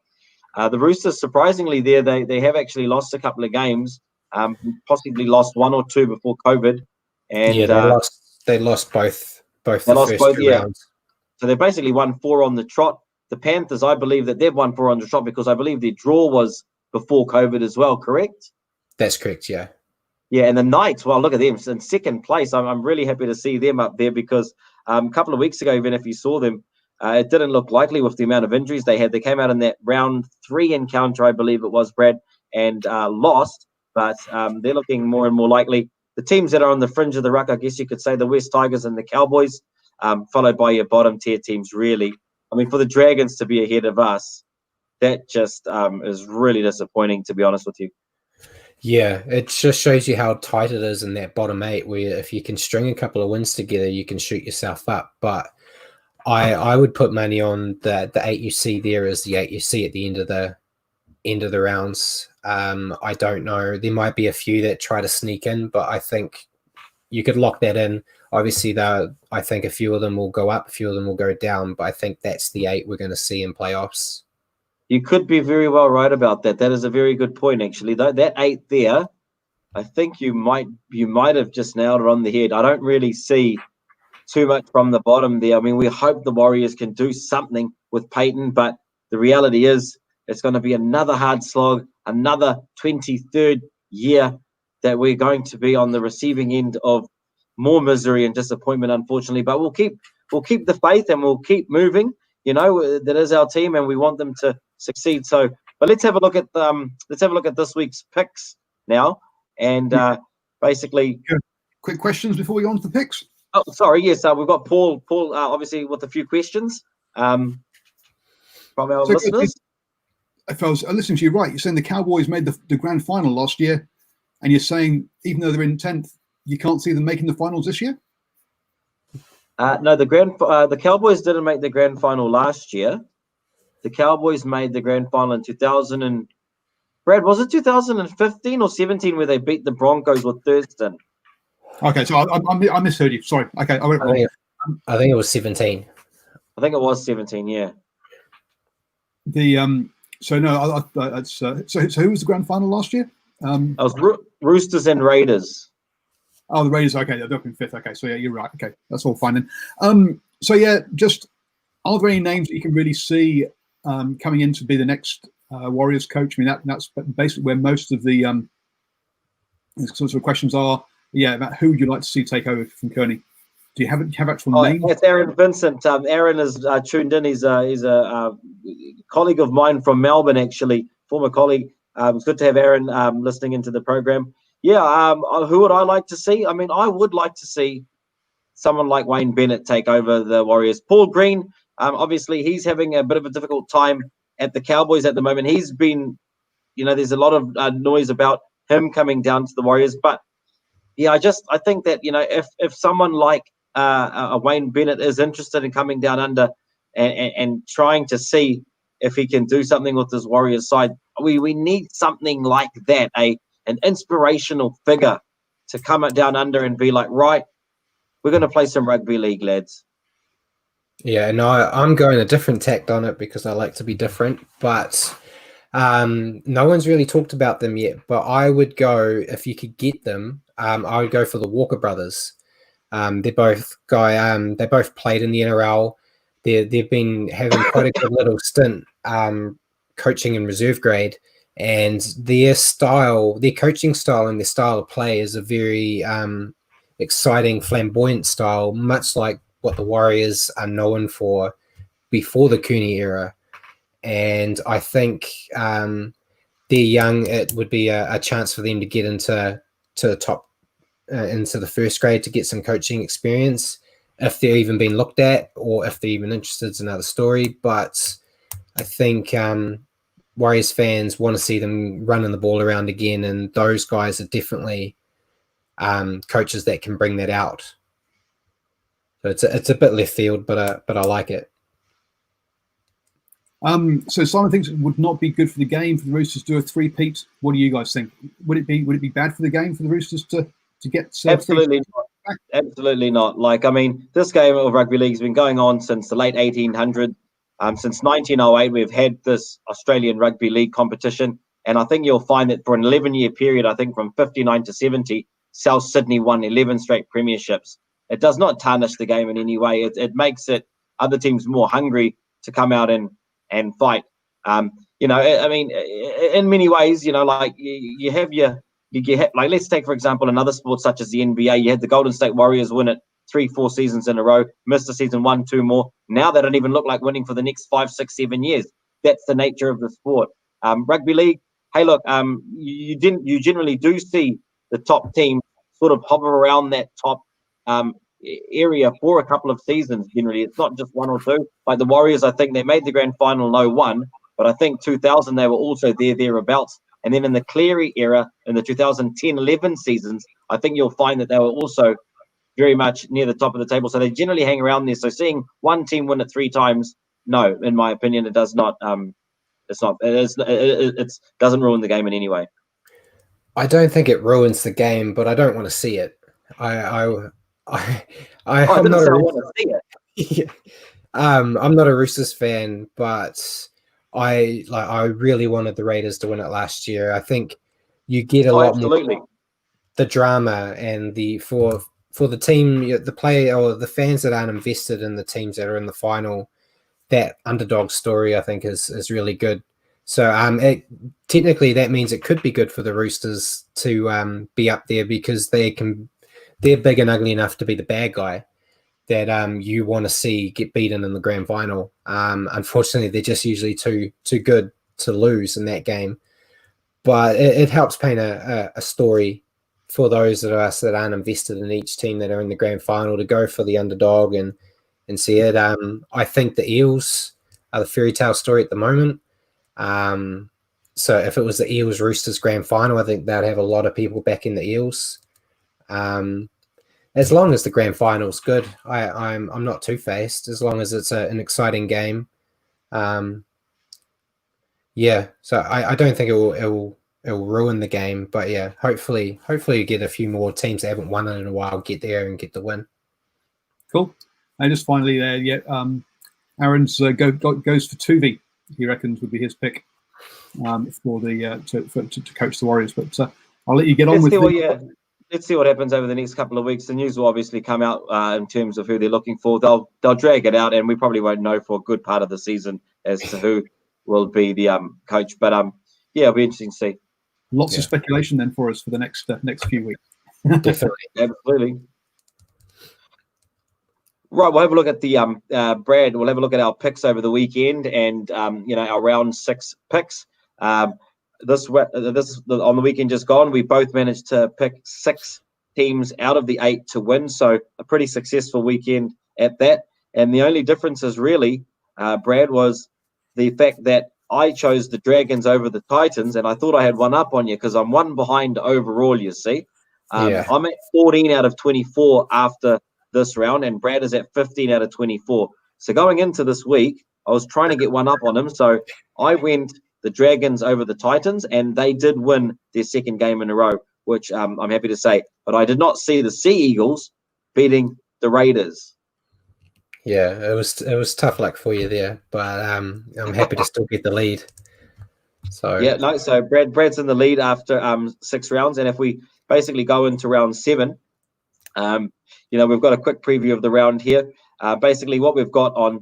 the Roosters, surprisingly, they have actually lost a couple of games, possibly lost 1 or 2 before COVID. And yeah, they lost both the first 2 rounds. So they basically won 4 on the trot. The Panthers, I believe that they've won 4 on the trot because I believe their draw was before COVID as well, correct? That's correct, yeah. Yeah, and the Knights, well, look at them in second place. I'm really happy to see them up there because a couple of weeks ago, even if you saw them, it didn't look likely with the amount of injuries they had. They came out in that round 3 encounter, I believe it was, Brad, and lost, but they're looking more and more likely. The teams that are on the fringe of the ruck, I guess you could say the West Tigers and the Cowboys, followed by your bottom tier teams, really. I mean, for the Dragons to be ahead of us, that just is really disappointing, to be honest with you. Yeah, it just shows you how tight it is in that bottom 8, where if you can string a couple of wins together, you can shoot yourself up. But I would put money on the 8 you see there is the 8 you see at the end of the rounds. I don't know. There might be a few that try to sneak in, but I think you could lock that in. Obviously, I think a few of them will go up, a few of them will go down, but I think that's the 8 we're going to see in playoffs. You could be very well right about that. That is a very good point, actually. Though that 8 there, I think you might have just nailed it on the head. I don't really see too much from the bottom there. I mean, we hope the Warriors can do something with Peyton, but the reality is it's going to be another hard slog, another 23rd year that we're going to be on the receiving end of more misery and disappointment, unfortunately. But we'll keep the faith and we'll keep moving. You know, that is our team, and we want them to succeed. So, but let's have a look at this week's picks now, and basically, quick questions before we go on to the picks. Oh, sorry. Yes, we've got Paul. Obviously, with a few questions from our listeners. If I was listening to you right, you're saying the Cowboys made the grand final last year, and you're saying even though they're in 10th, you can't see them making the finals this year. No, the Cowboys didn't make the grand final last year. The Cowboys made the grand final in 2000 and Brad, was it 2015 or 17 where they beat the Broncos with Thurston? Okay, so I misheard you. Sorry. Okay, I think it was 17. I think it was 17. Yeah. So no, so who was the grand final last year? It was Roosters and Raiders. Oh, the Raiders. Okay, they're up in 5th. Okay, so yeah, you're right. Okay, that's all fine then. So yeah, just are there any names that you can really see coming in to be the next Warriors coach? I mean, that's basically where most of the sorts of questions are. Yeah, about who would you like to see take over from Kearney? Do you have actual names? It's Aaron Vincent. Aaron is tuned in. He's a colleague of mine from Melbourne, actually, former colleague. It's good to have Aaron listening into the program. Yeah, who would I like to see? I mean, I would like to see someone like Wayne Bennett take over the Warriors. Paul Green, obviously, he's having a bit of a difficult time at the Cowboys at the moment. He's been, there's a lot of noise about him coming down to the Warriors. But, yeah, I think that, if someone like Wayne Bennett is interested in coming down under and trying to see if he can do something with this Warriors side, we need something like that, an inspirational figure to come down under and be like, right, we're going to play some rugby league, lads. Yeah, no, I'm going a different tact on it because I like to be different, but no one's really talked about them yet. But I would go, if you could get them, I would go for the Walker brothers. They both played in the NRL. They've been having quite a good little stint coaching in reserve grade, and their coaching style and their style of play is a very exciting, flamboyant style, much like what the Warriors are known for before the Cooney era. And I think they're young. It would be a chance for them to get into the top, into the first grade to get some coaching experience, if they're even being looked at or if they're even interested is another story. But I think Warriors fans want to see them running the ball around again, and those guys are definitely coaches that can bring that out. So it's a bit left field, but I like it. So Simon thinks it would not be good for the game for the Roosters to do a three-peat. What do you guys think? Would it be bad for the game for the Roosters to get absolutely not. Absolutely not. Like, I mean, this game of rugby league has been going on since the late 1800s. Since 1908, we've had this Australian Rugby League competition, and I think you'll find that for an 11-year period, I think from 59 to 70, South Sydney won 11 straight premierships. It does not tarnish the game in any way. It makes other teams more hungry to come out and fight. I mean, in many ways, like you have your like, let's take, for example, another sport such as the NBA. You had the Golden State Warriors win it 3-4 seasons in a row, missed a season, 1, 2 more. Now they don't even look like winning for the next 5, 6, 7 years. That's the nature of the sport. Rugby league, hey, look, you generally do see the top team sort of hover around that top area for a couple of seasons. Generally, it's not just 1 or 2. Like the Warriors, I think they made the grand final in 01, but I think 2000 they were also thereabouts. And then in the Cleary era, in the 2010-11 seasons, I think you'll find that they were also very much near the top of the table. So they generally hang around there. So seeing one team win it 3 times, no, in my opinion, it does not. It doesn't ruin the game in any way. I don't think it ruins the game, but I don't want to see it. I'm not a Roosters fan, but I really wanted the Raiders to win it last year. I think you get a lot more the drama and for the team, the player or the fans that aren't invested in the teams that are in the final. That underdog story, I think, is really good. So technically that means it could be good for the Roosters to be up there because they're big and ugly enough to be the bad guy that you want to see get beaten in the grand final. Unfortunately, they're just usually too good to lose in that game. But it helps paint a story for those of us that aren't invested in each team that are in the grand final to go for the underdog and see it. I think the Eels are the fairy tale story at the moment. So if it was the Eels Roosters grand final, I think they'd have a lot of people backing the Eels. As long as the grand final is good, I'm not too phased. As long as it's an exciting game, so I don't think it will ruin the game. But yeah, hopefully you get a few more teams that haven't won it in a while get there and get the win. Cool. And just finally there, Aaron's goes for Tuvey. He reckons would be his pick for the to coach the Warriors. But I'll let you get on with it. Let's see what happens over the next couple of weeks. The news will obviously come out in terms of who they're looking for. They'll drag it out, and we probably won't know for a good part of the season as to who will be the coach. But it'll be interesting to see. Lots of speculation then for us for the next few weeks. Definitely, absolutely. Right, we'll have a look at the Brad. We'll have a look at our picks over the weekend, and our round 6 picks. This on the weekend just gone, we both managed to pick 6 teams out of the 8 to win. So a pretty successful weekend at that. And the only difference is really, Brad, was the fact that I chose the Dragons over the Titans, and I thought I had one up on you because I'm 1 behind overall. You see, I'm at 14 out of 24 after this round, and Brad is at 15 out of 24. So going into this week, I was trying to get one up on him. So I went the Dragons over the Titans, and they did win their 2nd game in a row, which I'm happy to say. But I did not see the Sea Eagles beating the Raiders. Yeah, it was tough luck for you there, but I'm happy to still get the lead. So so Brad's in the lead after 6 rounds, and if we basically go into round 7, we've got a quick preview of the round here. Basically, what we've got on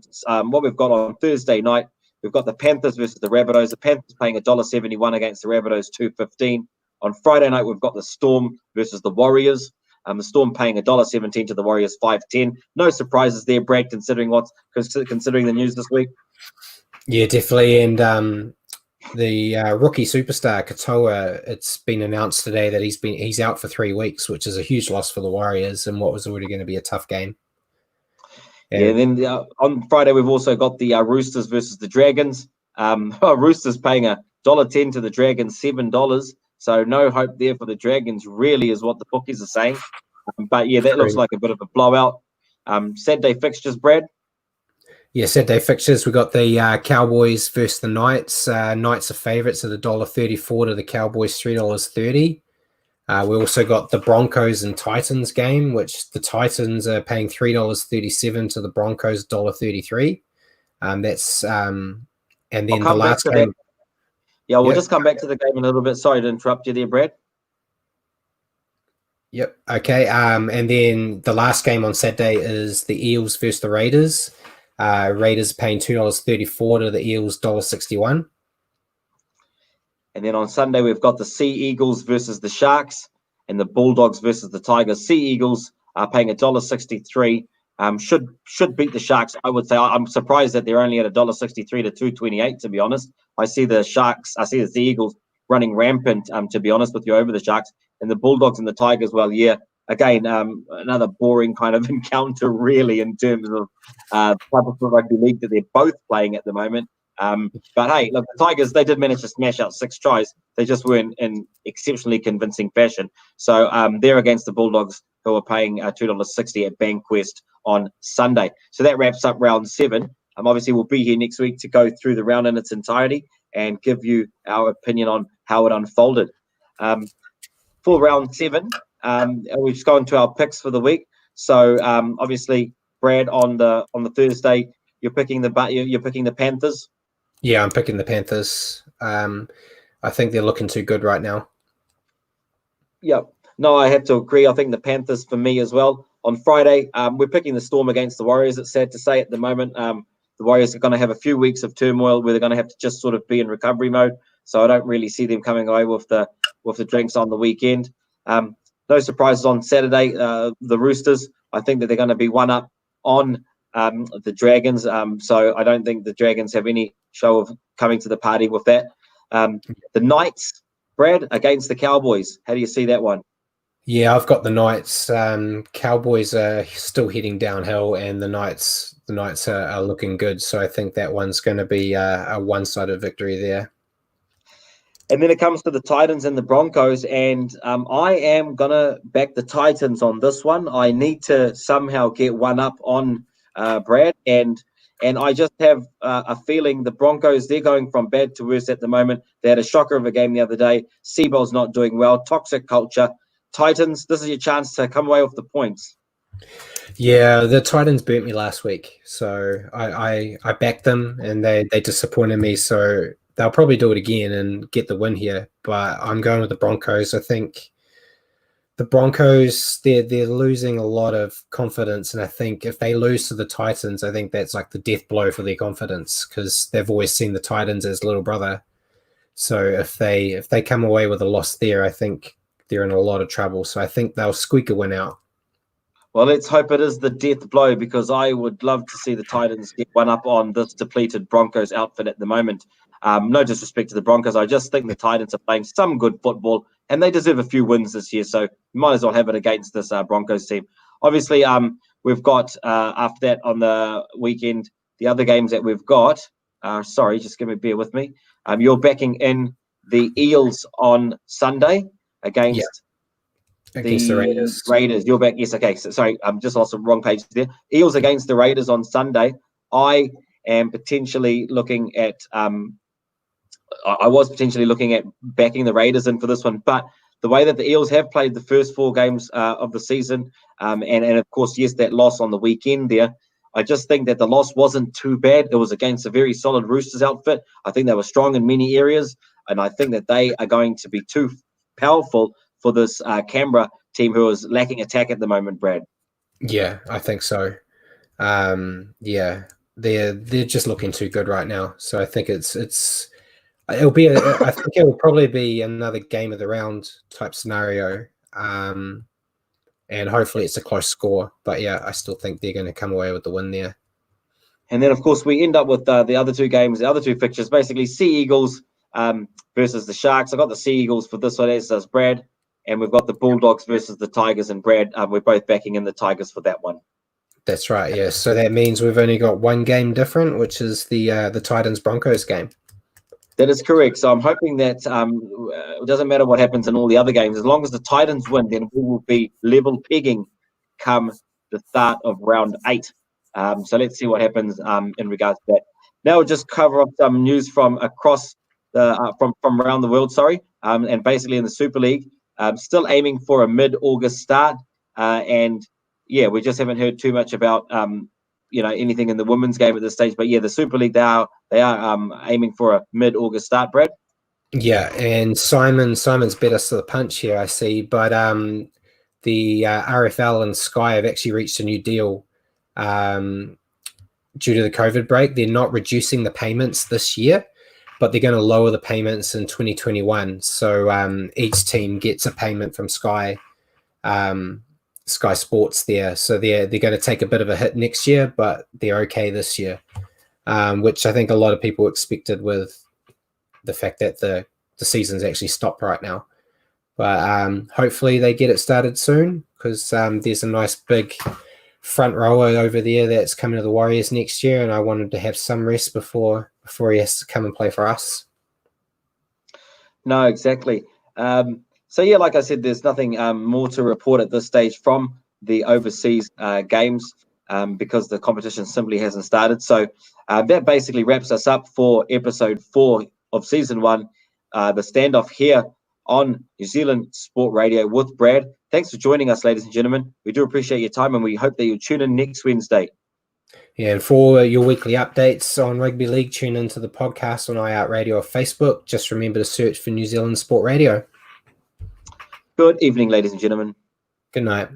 Thursday night. We've got the Panthers versus the Rabbitohs. The Panthers paying $1.71 against the Rabbitohs, $2.15. On Friday night, we've got the Storm versus the Warriors. The Storm paying $1.17 to the Warriors, $5.10. No surprises there, Brad, considering the news this week. Yeah, definitely. And the rookie superstar Katoa, it's been announced today that he's out for 3 weeks, which is a huge loss for the Warriors and what was already going to be a tough game. And then on Friday, we've also got the Roosters versus the Dragons. Roosters paying $1.10 to the Dragons, $7. So no hope there for the Dragons, really, is what the bookies are saying. But that looks like a bit of a blowout. Saturday fixtures, Brad? Yeah, Saturday fixtures. We got the Cowboys versus the Knights. Knights are favourites at $1.34 to the Cowboys, $3.30. We also got the Broncos and Titans game, which the Titans are paying $3.37 to the Broncos, $1.33. And then the last game. Yeah, we'll just come back to the game in a little bit. Sorry to interrupt you there, Brad. Yep. Okay. And then the last game on Saturday is the Eels versus the Raiders. Raiders paying $2.34 to the Eels, $1.61. And then on Sunday, we've got the Sea Eagles versus the Sharks and the Bulldogs versus the Tigers. Sea Eagles are paying $1.63. Should beat the Sharks, I would say. I'm surprised that they're only at $1.63 to $2.28, to be honest. I see the Sea Eagles running rampant, to be honest with you, over the Sharks. And the Bulldogs and the Tigers, well, yeah, again, another boring kind of encounter, really, in terms of the type of rugby league that they're both playing at the moment. But hey, look, the Tigers, they did manage to smash out 6 tries. They just weren't in exceptionally convincing fashion. So they're against the Bulldogs, who are paying $2.60 at Bankwest on Sunday. So that wraps up round 7. Obviously, we'll be here next week to go through the round in its entirety and give you our opinion on how it unfolded. For round 7, we've just gone to our picks for the week. So obviously, Brad, on the Thursday, you're picking the Panthers. Yeah, I'm picking the Panthers. I think they're looking too good right now. Yeah, no, I have to agree. I think the Panthers for me as well. On Friday, we're picking the Storm against the Warriors. It's sad to say at the moment. The Warriors are going to have a few weeks of turmoil where they're going to have to just sort of be in recovery mode. So I don't really see them coming away with the drinks on the weekend. No surprises on Saturday. The Roosters, I think that they're going to be one up on the Dragons. So I don't think the Dragons have any show of coming to the party with that. The Knights, Brad, against the Cowboys. How do you see that one? Yeah, I've got the Knights. Cowboys are still heading downhill, and the Knights are looking good. So I think that one's going to be a one-sided victory there. And then it comes to the Titans and the Broncos, and I am going to back the Titans on this one. I need to somehow get one up on Brad, and I just have a feeling the Broncos, they're going from bad to worse at the moment. They had a shocker of a game the other day. Seabold's not doing well. Toxic culture. Titans, this is your chance to come away with the points. Yeah, the Titans burnt me last week, so I backed them, and they disappointed me. So they'll probably do it again and get the win here. But I'm going with the Broncos. I think the Broncos, they're losing a lot of confidence, and I think if they lose to the Titans, I think that's like the death blow for their confidence, because they've always seen the Titans as little brother. So if they come away with a loss there, I think they're in a lot of trouble. So I think they'll squeak a win out. Well, let's hope it is the death blow, because I would love to see the Titans get one up on this depleted Broncos outfit at the moment. No disrespect to the Broncos. I just think the Titans are playing some good football, and they deserve a few wins this year. So you might as well have it against this Broncos team. Obviously, we've got, after that on the weekend, the other games that we've got. Sorry, just bear with me. You're backing in the Eels on Sunday against the Raiders. You're back. Yes, okay. So, sorry, I'm just lost the wrong page there. Eels against the Raiders on Sunday. I am potentially looking at I was potentially looking at backing the Raiders in for this one, but the way that the Eels have played the first 4 games of the season, and of course, yes, that loss on the weekend there, I just think that the loss wasn't too bad. It was against a very solid Roosters outfit. I think they were strong in many areas, and I think that they are going to be too powerful for this Canberra team, who is lacking attack at the moment, Brad. Yeah, I think so. Yeah, they're just looking too good right now. So I think I think it will probably be another game of the round type scenario. And hopefully it's a close score. But yeah, I still think they're going to come away with the win there. And then, of course, we end up with the other 2 games, the other 2 fixtures, basically Sea Eagles versus the Sharks. I got the Sea Eagles for this one, as does Brad. And we've got the Bulldogs versus the Tigers, and Brad, we're both backing in the Tigers for that one. That's right, yeah. So that means we've only got one game different, which is the Titans-Broncos game. That is correct. So I'm hoping that it doesn't matter what happens in all the other games. As long as the Titans win, then we will be level pegging come the start of round 8. So let's see what happens in regards to that. Now we'll just cover up some news from across from around the world, and basically in the Super League. Still aiming for a mid-August start, and yeah, we just haven't heard too much about anything in the women's game at this stage. But yeah, the Super League, they are aiming for a mid-August start, Brad. Yeah, and Simon's beat us to the punch here, I see. But the RFL and Sky have actually reached a new deal due to the COVID break. They're not reducing the payments this year. but they're going to lower the payments in 2021. So each team gets a payment from Sky Sports there. So they're going to take a bit of a hit next year, but they're okay this year, which I think a lot of people expected with the fact that the season's actually stopped right now. But hopefully they get it started soon, because there's a nice big front rower over there that's coming to the Warriors next year, and I wanted to have some rest before he has to come and play for us. No, exactly. So yeah, like I said, there's nothing more to report at this stage from the overseas games because the competition simply hasn't started. So that basically wraps us up for episode 4 of season 1, the Standoff here on New Zealand Sport Radio with Brad. Thanks for joining us, ladies and gentlemen. We do appreciate your time, and we hope that you'll tune in next Wednesday. Yeah, and for your weekly updates on rugby league, tune into the podcast on iHeartRadio or Facebook. Just remember to search for New Zealand Sport Radio. Good evening, ladies and gentlemen. Good night.